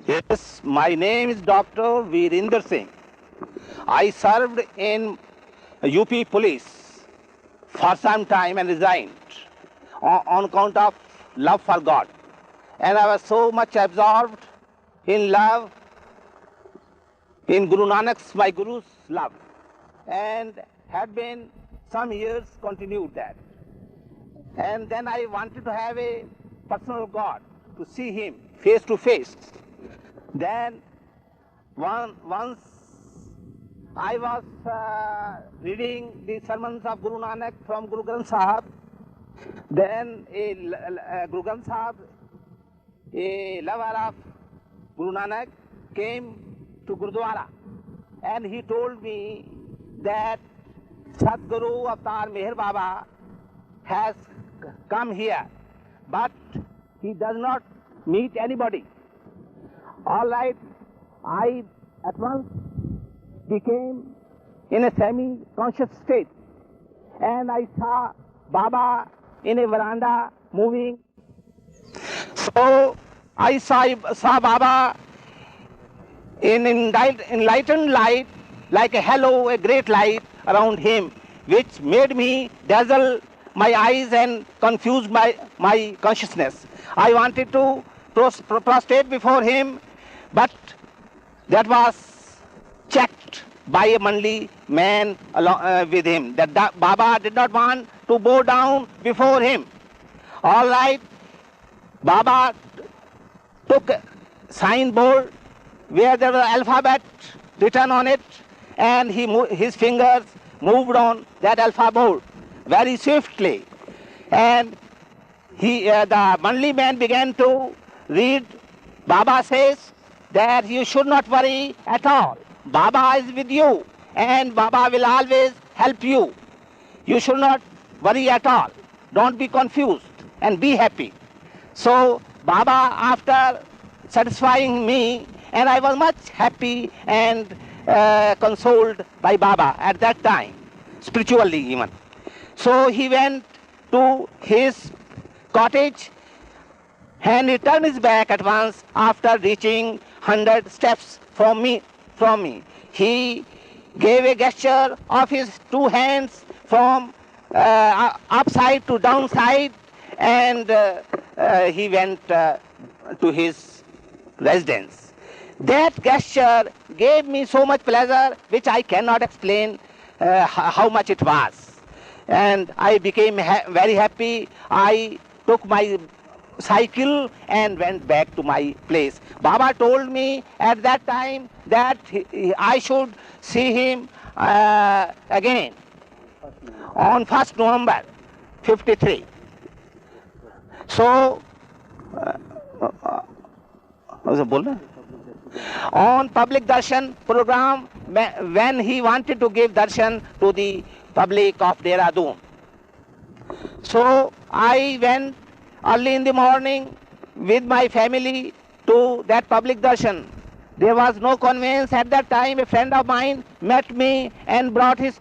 Yes, my name is Dr. Vir Inder Singh. I served in UP police for some time and resigned on account of love for God. And I was so much absorbed in love, in Guru Nanak's, my Guru's love, and had been some years continued that. And then I wanted to have a personal God, to see him face to face. Then once I was reading the sermons of Guru Nanak from Guru Granth Sahib. Then Guru Granth Sahib, a lover of Guru Nanak, came to Gurudwara, and he told me that Sadguru Avatar Meher Baba has come here, but he does not meet anybody. All right, I at once became in a semi-conscious state, and I saw Baba in a veranda moving. So I saw Baba in enlightened light, like a halo, a great light around him, which made me dazzle my eyes and confuse my consciousness. I wanted to prostrate before him, but that was checked by a Mandali man with him. That Baba did not want to bow down before him. All right, Baba took a signboard where there was alphabet written on it, and his fingers moved on that alphabet very swiftly. And the Mandali man began to read. Baba says that you should not worry at all. Baba is with you, and Baba will always help you. You should not worry at all. Don't be confused and be happy. So Baba, after satisfying me, and I was much happy and consoled by Baba at that time, spiritually even. So he went to his cottage, and he turned his back at once after reaching 100 steps from me. He gave a gesture of his two hands from upside to downside, and he went to his residence. That gesture gave me so much pleasure, which I cannot explain how much it was. And I became very happy. I took my cycle and went back to my place. Baba told me at that time that I should see him again on 1st November 53. So, on public darshan program, when he wanted to give darshan to the public of Dehradun. So I went early in the morning with my family to that public darshan. There was no conveyance at that time. A friend of mine met me and brought his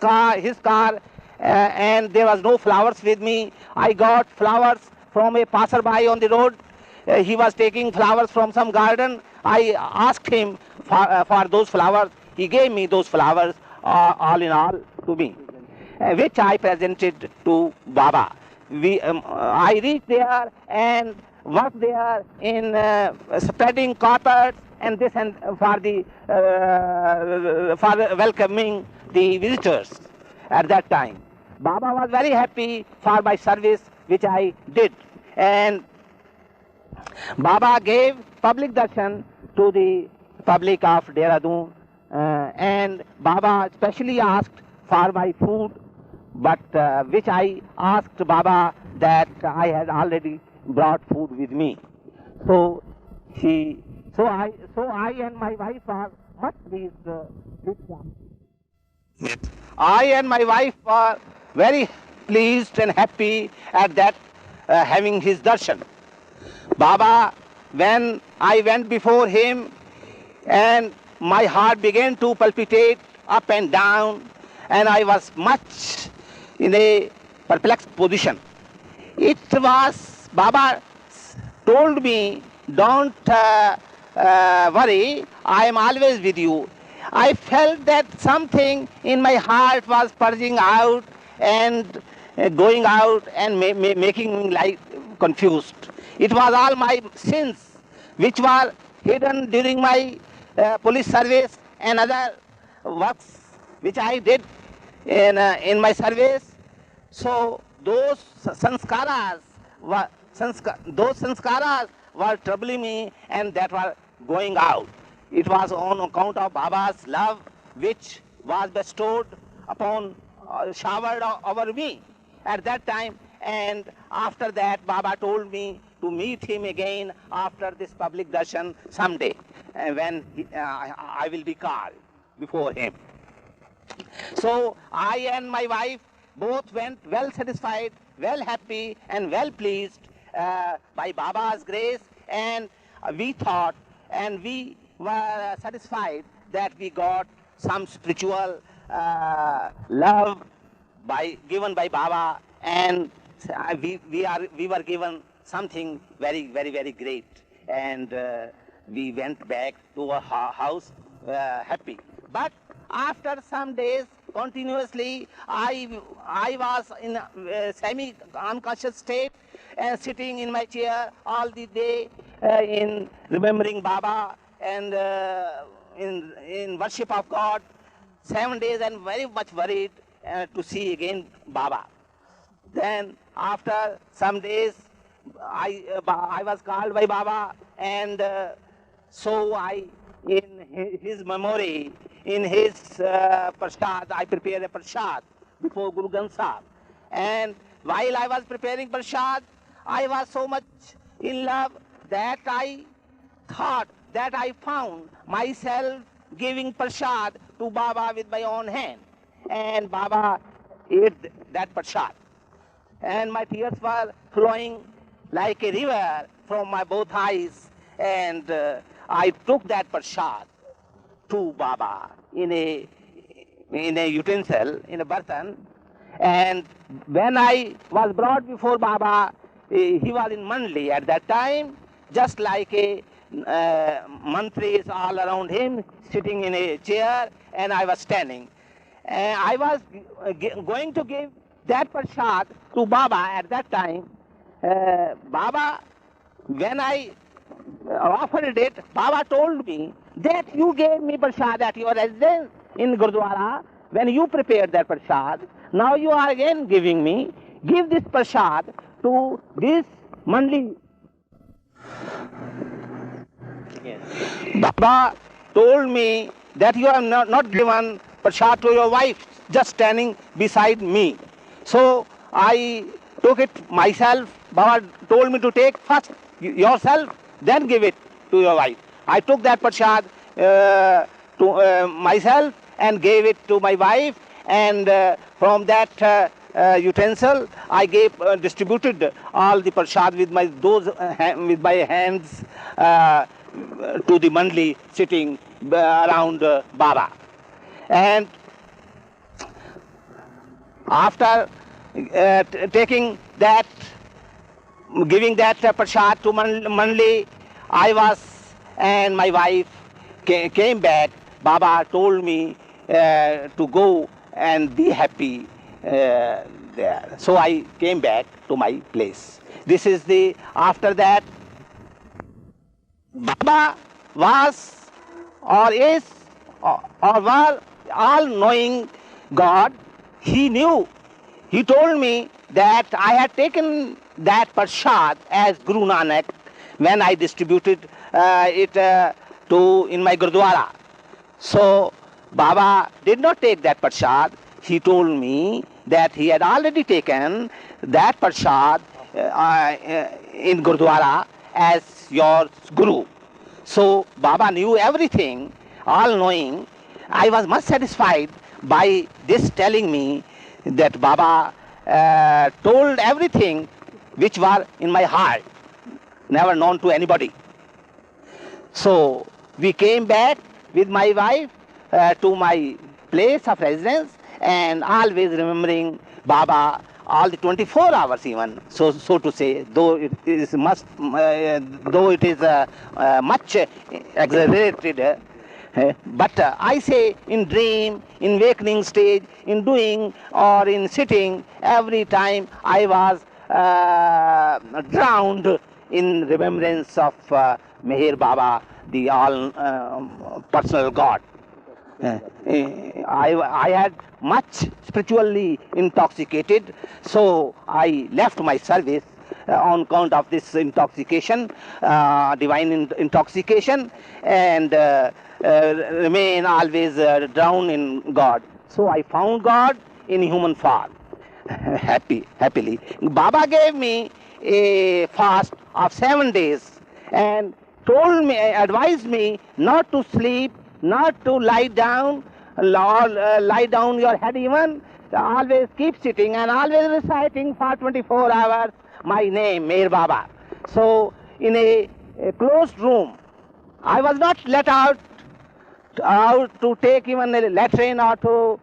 car, and there was no flowers with me. I got flowers from a passerby on the road. He was taking flowers from some garden. I asked him for those flowers. He gave me those flowers, all in all, to me, which I presented to Baba. I reached there and worked there in spreading carpets and this, and for welcoming the visitors at that time. Baba was very happy for my service which I did, and Baba gave public darshan to the public of Dehradun, and Baba specially asked for my food, but which I asked Baba that I had already brought food with me. So I and my wife are much pleased with him. Yes. I and my wife are very pleased and happy at that having his darshan. Baba, when I went before him, and my heart began to palpitate up and down, and I was much in a perplexed position. It was, Baba told me, don't worry, I am always with you. I felt that something in my heart was purging out and going out and making me like confused. It was all my sins which were hidden during my police service and other works which I did in my service. So those sanskaras were troubling me and that were going out. It was on account of Baba's love which was bestowed upon, showered over me at that time. And after that, Baba told me to meet him again after this public darshan someday, when I will be called before him. So I and my wife both went well satisfied, well happy and well pleased by Baba's grace, and we thought and we were satisfied that we got some spiritual love given by Baba, and we were given something very, very, very great, and we went back to our house happy. But after some days, continuously, I was in a semi-unconscious state and sitting in my chair all the day in remembering Baba and in worship of God. 7 days and very much worried to see again Baba. Then after some days, I was called by Baba, and so in his memory, in his prasad, I prepared a prasad before Guru Granth Sahib. And while I was preparing prasad, I was so much in love that I thought that I found myself giving prasad to Baba with my own hand. And Baba ate that prasad. And my tears were flowing like a river from my both eyes. And I took that prasad to Baba in a utensil, in a bartan. And when I was brought before Baba, he was in Mandali at that time, just like a mantris all around him, sitting in a chair, and I was standing. And I was going to give that prasad to Baba at that time. Baba, when I offered it, Baba told me that you gave me prasad at your residence in Gurdwara when you prepared that prasad. Now you are again giving me. Give this prasad to this Mandali. Yes. Baba told me that you have not given prasad to your wife, just standing beside me. So I took it myself. Baba told me to take first yourself, then give it to your wife. I took that prasad to myself and gave it to my wife, and from that utensil I distributed all the prasad with my hands to the Mandali sitting around Baba. And after giving that prasad to Mandali, I was and my wife came back. Baba told me to go and be happy there. So I came back to my place. This is after that, Baba was or is or was all-knowing God. He knew. He told me that I had taken that prasad as Guru Nanak when I distributed it in my Gurdwara. So Baba did not take that prasad. He told me that he had already taken that prasad in Gurdwara as your Guru. So Baba knew everything, all-knowing. I was much satisfied by this telling me that Baba told everything which was in my heart, never known to anybody. So we came back with my wife to my place of residence, and always remembering Baba, all the 24 hours even, so to say, though it is much, though it is much exaggerated. But I say in dream, in wakening stage, in doing or in sitting, every time I was drowned in remembrance of Meher Baba, the all personal God. I had much spiritually intoxicated, so I left my service on account of this intoxication, divine intoxication, and remain always drowned in God. So I found God in human form, happily. Baba gave me a fast of 7 days and told me, advised me not to sleep, not to lie down, lie down your head even, always keep sitting and always reciting for 24 hours my name, Meher Baba. So in a closed room, I was not let out to take even a latrine or to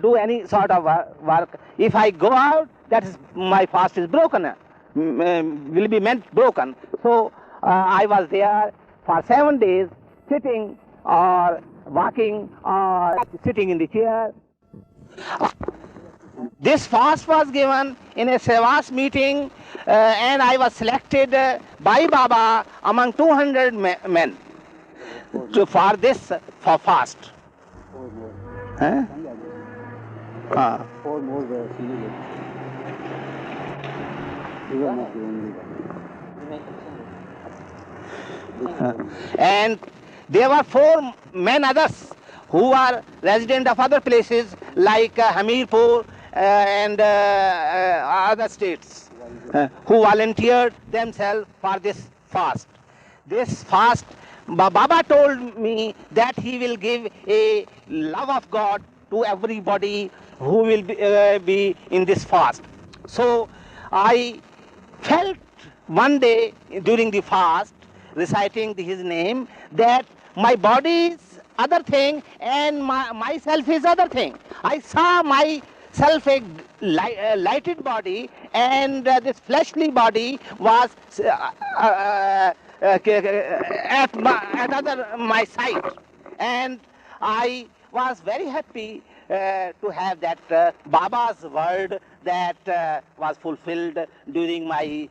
do any sort of work. If I go out, that is, my fast is broken, will be meant broken. So I was there for 7 days, sitting or walking or sitting in the chair. This fast was given in a Sevas meeting, and I was selected by Baba among 200 men for this for fast. Huh? 4 more were senior. And there were 4 men others who are resident of other places like Hamirpur and other states who volunteered themselves for this fast. This fast, Baba told me that he will give a love of God to everybody who will be in this fast. So I felt one day during the fast, reciting his name, that my body is other thing and myself is other thing. I saw myself a lighted body, and this fleshly body was at my side, and I was very happy to have that Baba's word that was fulfilled during my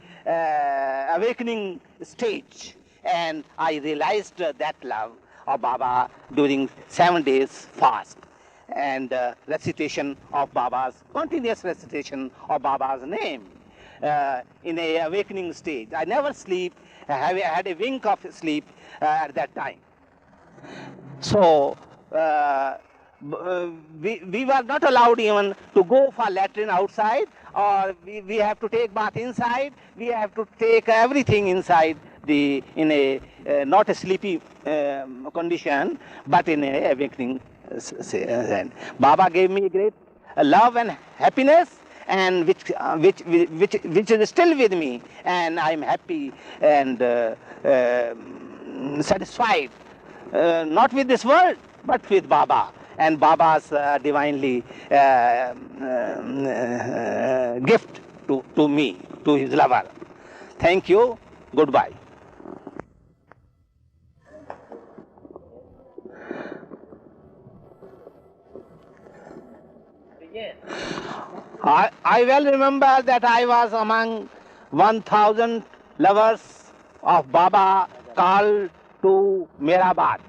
awakening stage, and I realized that love of Baba during 7 days fast and recitation of Baba's, continuous recitation of Baba's name in a awakening stage. I never sleep, I had a wink of sleep at that time. So we were not allowed even to go for latrine outside, or we have to take bath inside. We have to take everything inside in a not a sleepy condition, but in a awakening. Baba gave me great love and happiness, and which is still with me, and I'm happy and satisfied, not with this world, but with Baba and Baba's divinely gift to me, to his lover. Thank you. Goodbye. I well remember that I was among 1,000 lovers of Baba called to Meherabad,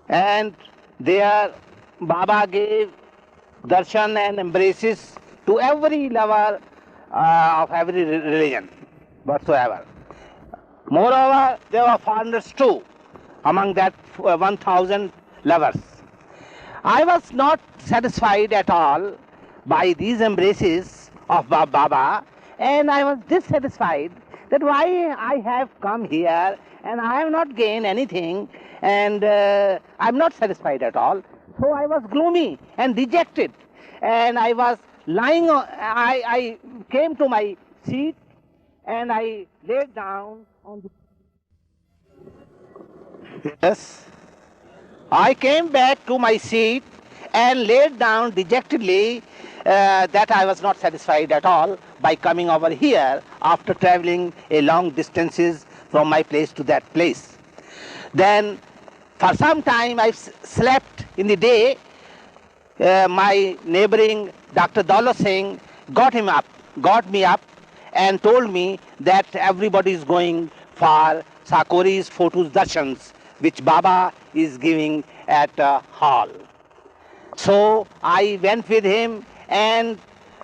and there Baba gave darshan and embraces to every lover of every religion whatsoever. Moreover, there were foreigners too among that 1,000 lovers. I was not satisfied at all by these embraces of Baba, and I was dissatisfied that why I have come here and I have not gained anything, and I'm not satisfied at all. So I was gloomy and dejected, and I was lying on, I came to my seat and I laid down on the... Yes. I came back to my seat and laid down dejectedly that I was not satisfied at all by coming over here after traveling a long distances from my place to that place. Then for some time I slept in the day. My neighboring Dr. Dolo Singh got me up and told me that everybody is going for Sakori's photos darshans, which Baba is giving at hall. So I went with him and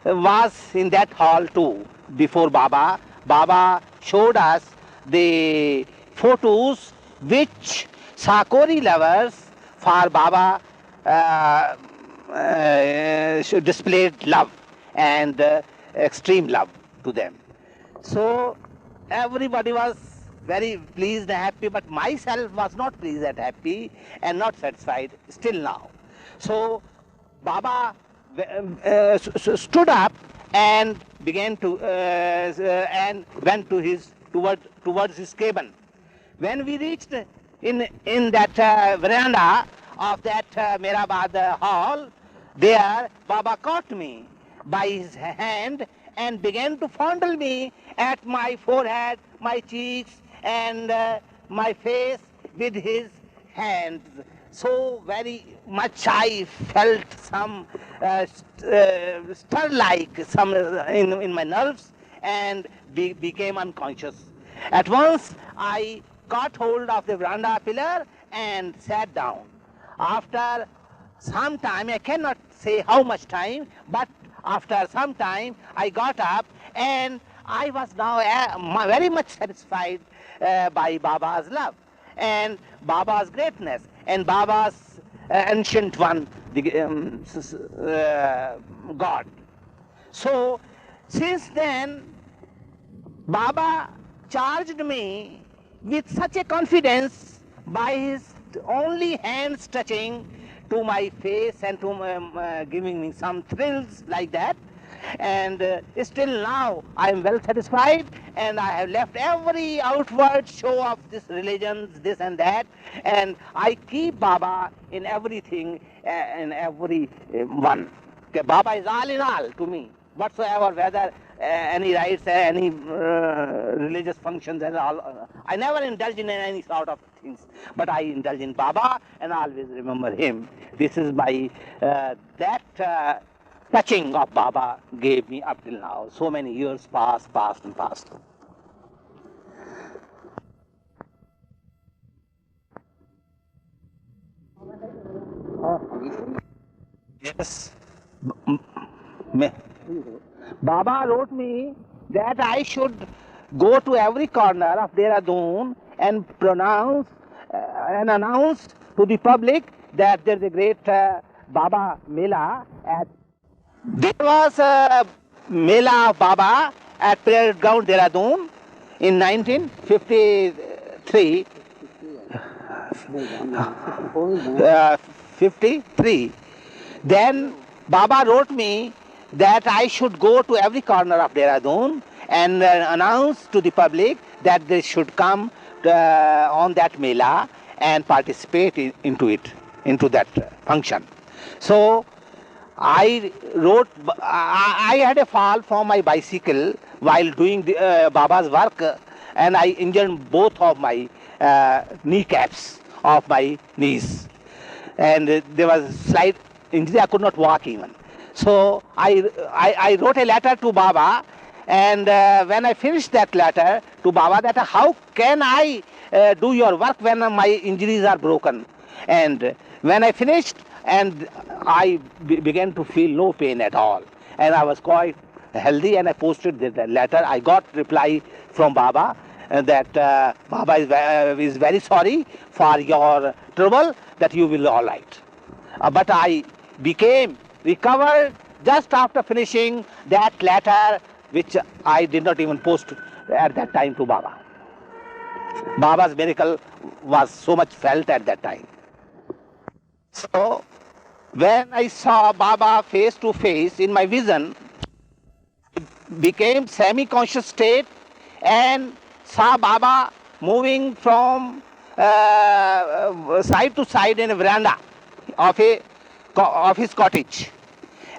was in that hall too before Baba. Baba showed us the photos which Sakori lovers for Baba displayed love and extreme love to them. So everybody was very pleased and happy, but myself was not pleased and happy and not satisfied still now. So Baba stood up and began to and went to his towards his cabin. When we reached in that veranda of that Meherabad hall, there Baba caught me by his hand and began to fondle me at my forehead, my cheeks, and my face with his hands. So very much I felt some stir-like some in my nerves and became unconscious. At once I caught hold of the veranda pillar and sat down. After some time, I cannot say how much time, but after some time I got up and I was now very much satisfied by Baba's love and Baba's greatness and Baba's ancient one, the God. So since then, Baba charged me with such a confidence by his only hands touching to my face and to giving me some thrills like that. And still now I am well satisfied and I have left every outward show of this religion, this and that, and I keep Baba in everything, in every one. Okay, Baba is all in all to me, whatsoever, whether any rites, any religious functions and all. I never indulge in any sort of things, but I indulge in Baba and always remember him. This is my, that touching of Baba gave me up till now. So many years passed. Yes. Baba wrote me that I should go to every corner of Dehradun and pronounce and announce to the public that there is a great Baba Mela at. There was a Mela of Baba at Parade Ground Dehradun in 1953. 53. Then Baba wrote me that I should go to every corner of Dehradun and announce to the public that they should come on that Mela and participate into that function. So I had a fall from my bicycle while doing Baba's work, and I injured both of my kneecaps of my knees, and there was a slight injury. I could not walk even. So I wrote a letter to Baba, and when I finished that letter to Baba, that how can I do your work when my injuries are broken? And when I finished, and I began to feel no pain at all, and I was quite healthy, and I posted the letter. I got reply from Baba that Baba is very sorry for your trouble, that you will all right. But I became recovered just after finishing that letter, which I did not even post at that time to Baba. Baba's miracle was so much felt at that time. So when I saw Baba face to face in my vision, it became semi-conscious state and saw Baba moving from side to side in a veranda of his cottage.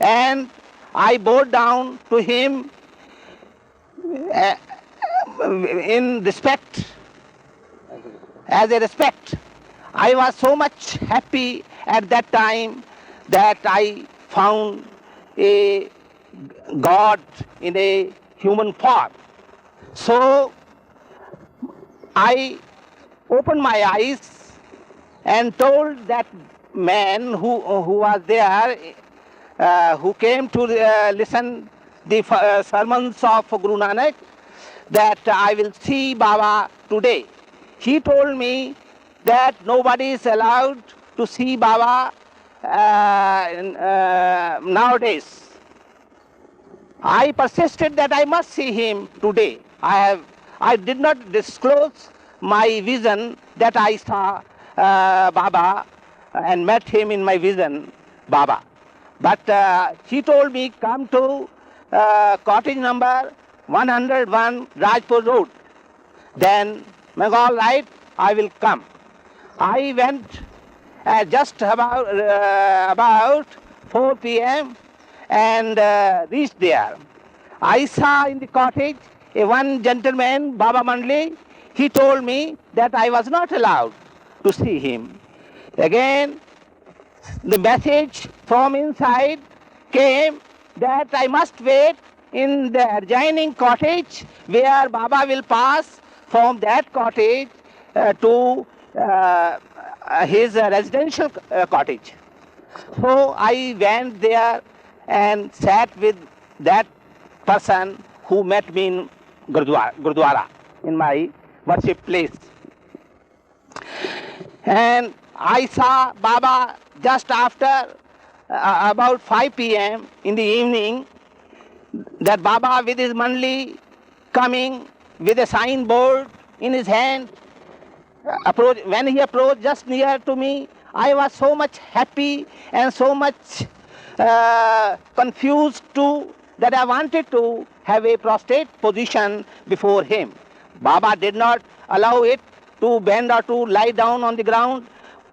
And I bowed down to him uh, in respect, as a respect. I was so much happy at that time that I found a God in a human form. So I opened my eyes and told that man who was there, who came to listen the sermons of Guru Nanak, that I will see Baba today. He told me that nobody is allowed to see Baba nowadays. I persisted that I must see him today. I did not disclose my vision that I saw Baba and met him in my vision, Baba. But he told me, come to cottage number 101 Rajpur Road. Then, all right, I will come. I went just about 4 p.m. and reached there. I saw in the cottage one gentleman, Baba Mandali. He told me that I was not allowed to see him. Again, the message from inside came that I must wait in the adjoining cottage where Baba will pass from that cottage to his residential cottage. So I went there and sat with that person who met me in Gurdwara, in my worship place. And I saw Baba just after about 5 p.m. in the evening, that Baba with his mandali coming with a signboard in his hand. When he approached just near to me, I was so much happy and so much confused too, that I wanted to have a prostrate position before him. Baba did not allow it to bend or to lie down on the ground.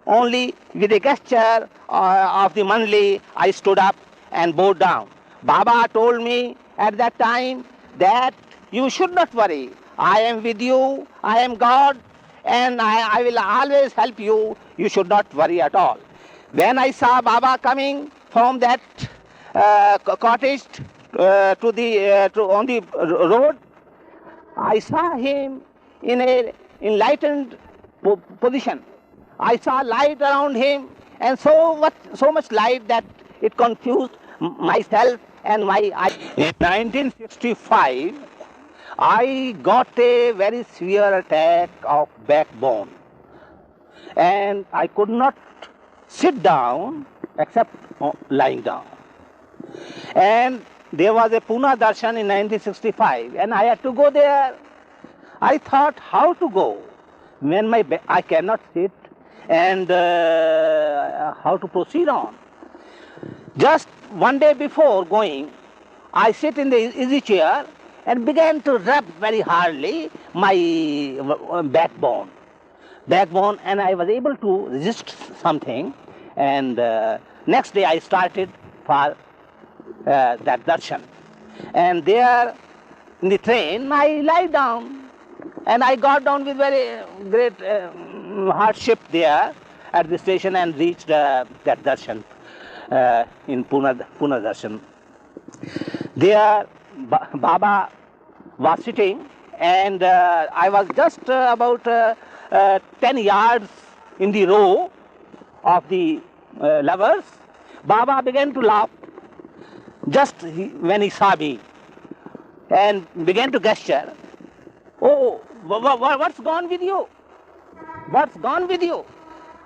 Only with a gesture of the mandali, I stood up and bowed down. Baba told me at that time that you should not worry. I am with you, I am God, and I will always help you. You should not worry at all. When I saw Baba coming from that cottage on the road, I saw him in a enlightened position. I saw light around him, and so much light that it confused myself and my eyes. In 1965, I got a very severe attack of backbone, and I could not sit down except lying down. And there was a Pune Darshan in 1965, and I had to go there. I thought, how to go when I cannot sit, and how to proceed on. Just one day before going, I sit in the easy chair and began to rub very hardly my backbone, and I was able to resist something. And next day I started for that darshan. And there in the train, I lie down, and I got down with very great hardship there at the station and reached that darshan in Pune darshan. There Baba was sitting, and I was just about 10 yards in the row of the lovers. Baba began to laugh just when he saw me and began to gesture. Oh, what's gone with you? What's gone with you?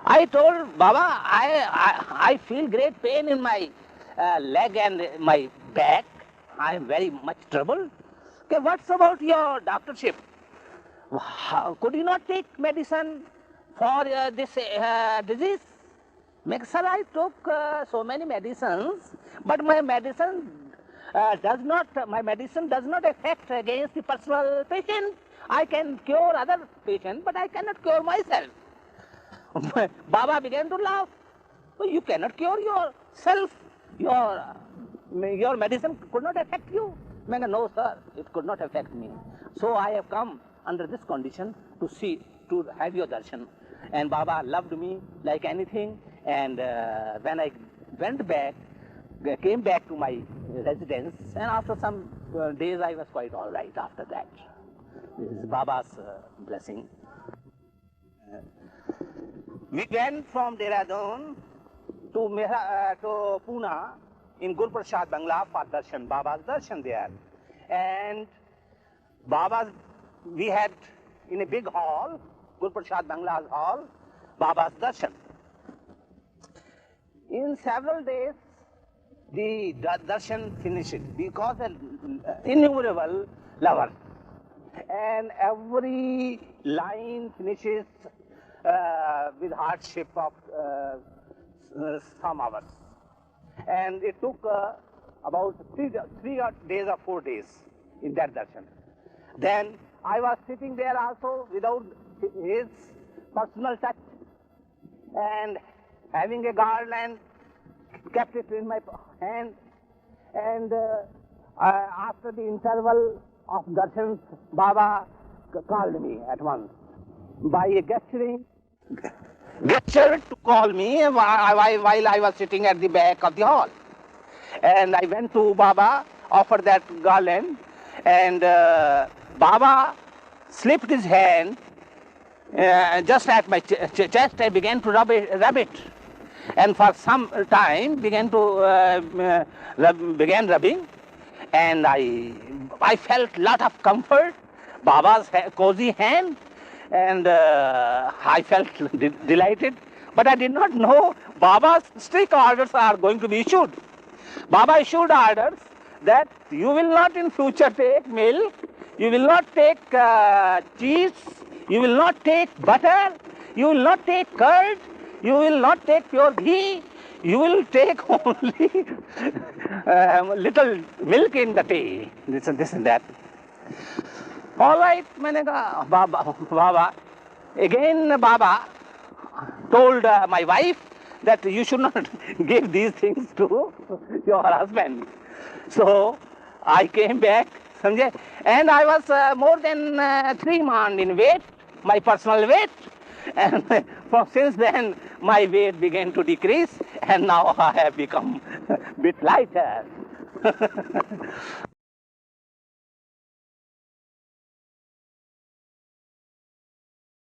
I told Baba, I feel great pain in my leg and my back. I am very much troubled. Okay, what's about your doctorship? Could you not take medicine for this disease? Sir, I took so many medicines, but my medicine does not affect against the personal patient. I can cure other patients, but I cannot cure myself. Baba began to laugh. You cannot cure yourself. Your your medicine could not affect you? No, sir, it could not affect me. So I have come under this condition to have your darshan. And Baba loved me like anything. And when I came back to my residence, and after some days I was quite all right after that. This is Baba's blessing. We went from Dehradun to Pune in Guru Prasad Bangla for darshan, Baba's darshan there. And we had in a big hall, Guru Prasad Bangla's hall, Baba's darshan. In several days, the darshan finished because innumerable lovers. And every line finishes with hardship of some hours. And it took about 3 days or 4 days in that darshan. Then I was sitting there also without his personal touch and having a garland, kept it in my hand. And after the interval of darshans, Baba called me at once by a gestured to call me while I was sitting at the back of the hall. And I went to Baba, offered that garland, and Baba slipped his hand just at my chest and began to rub it. And for some time began rubbing, and I felt lot of comfort, Baba's cozy hand, and I felt delighted. But I did not know Baba's strict orders are going to be issued. Baba issued orders that you will not in future take milk, you will not take cheese, you will not take butter, you will not take curd, you will not take pure ghee, you will take only little milk in the tea, this and that. All right, Baba. Again, Baba told my wife that you should not give these things to your husband. So I came back, and I was more than 3 months in weight, my personal weight. And since then, my weight began to decrease, and now I have become a bit lighter.